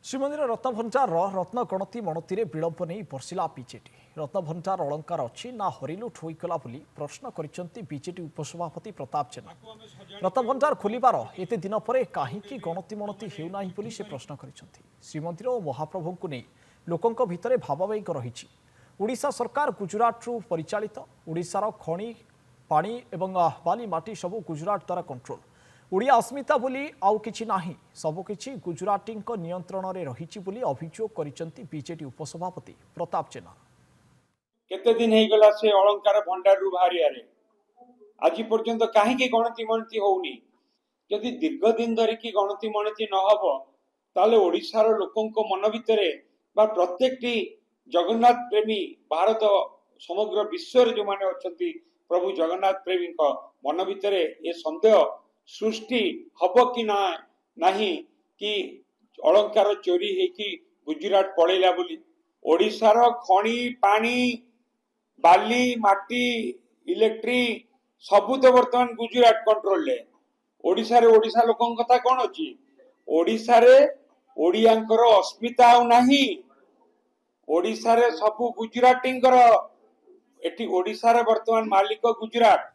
ଶ୍ରୀମନ୍ଦିର ରତ୍ନଭଣ୍ଡାର ରତ୍ନ ଗଣତି ମଣତିରେ ବିଳମ୍ବ ନେଇ ବର୍ଷିଲା ବିଜେଡି। ରତ୍ନଭଣ୍ଡାର ଅଳଙ୍କାର ଅଛି ନା ହରିଲୁଟ୍ ହୋଇଗଲା ବୋଲି ପ୍ରଶ୍ନ କରିଛନ୍ତି ବିଜେଡି ଉପସଭାପତି ପ୍ରତାପ ଜେନା। ରତ୍ନଭଣ୍ଡାର ଖୋଲିବାର ଏତେ ଦିନ ପରେ କାହିଁକି ଗଣତି ମଣତି ହେଉନାହିଁ ବୋଲି ସେ ପ୍ରଶ୍ନ କରିଛନ୍ତି। ଶ୍ରୀମନ୍ଦିର ଓ ମହାପ୍ରଭୁଙ୍କୁ ନେଇ ଲୋକଙ୍କ ଭିତରେ ଭାବାବେଗ ରହିଛି। ଓଡ଼ିଶା ସରକାର ଗୁଜରାଟରୁ ପରିଚାଳିତ। ଓଡ଼ିଶାର ଖଣି ପାଣି ଏବଂ ବାଲି ମାଟି ସବୁ ଗୁଜରାଟ ଦ୍ୱାରା କଣ୍ଟ୍ରୋଲ। ओडिया अस्मिता बोली आउ किछि नाही, सबकिछि गुजराटींक नियंत्रण रे रहिछि बोली अभियोग करिसंती बीजेडी उपसभापति प्रताप जेना। केते दिन हे गला से अलंकार भंडार रु बाहरियारे आज पर्यंत काहेकि गणति मनति होउनी। यदि दीर्घ दिन धरि की गणति मनति न हबो ताले ओडिसार लोकंक मन भितरे बा प्रत्येकटी जगन्नाथ प्रेमी भारत समग्र विश्व रे जो माने अछंती प्रभु जगन्नाथ प्रेमी मन भितरे ए संदेह सृष्टि हब कि ना नहीं कि अलंकार चोरी है कि गुजरात पड़ेला बोली। ओडिशार खणी पानी बाली माटी इलेक्ट्रिक सबु तो वर्तमान गुजरात कंट्रोल ले। ओडिशा रे ओडिशा लोकन कथा कोन अछि? ओडिशा रे ओडियांकर अस्मिता आ नाही। ओडिशा रे सबु गुजराटींकर एठी ओडिशा रे वर्तमान मालिक गुजरात।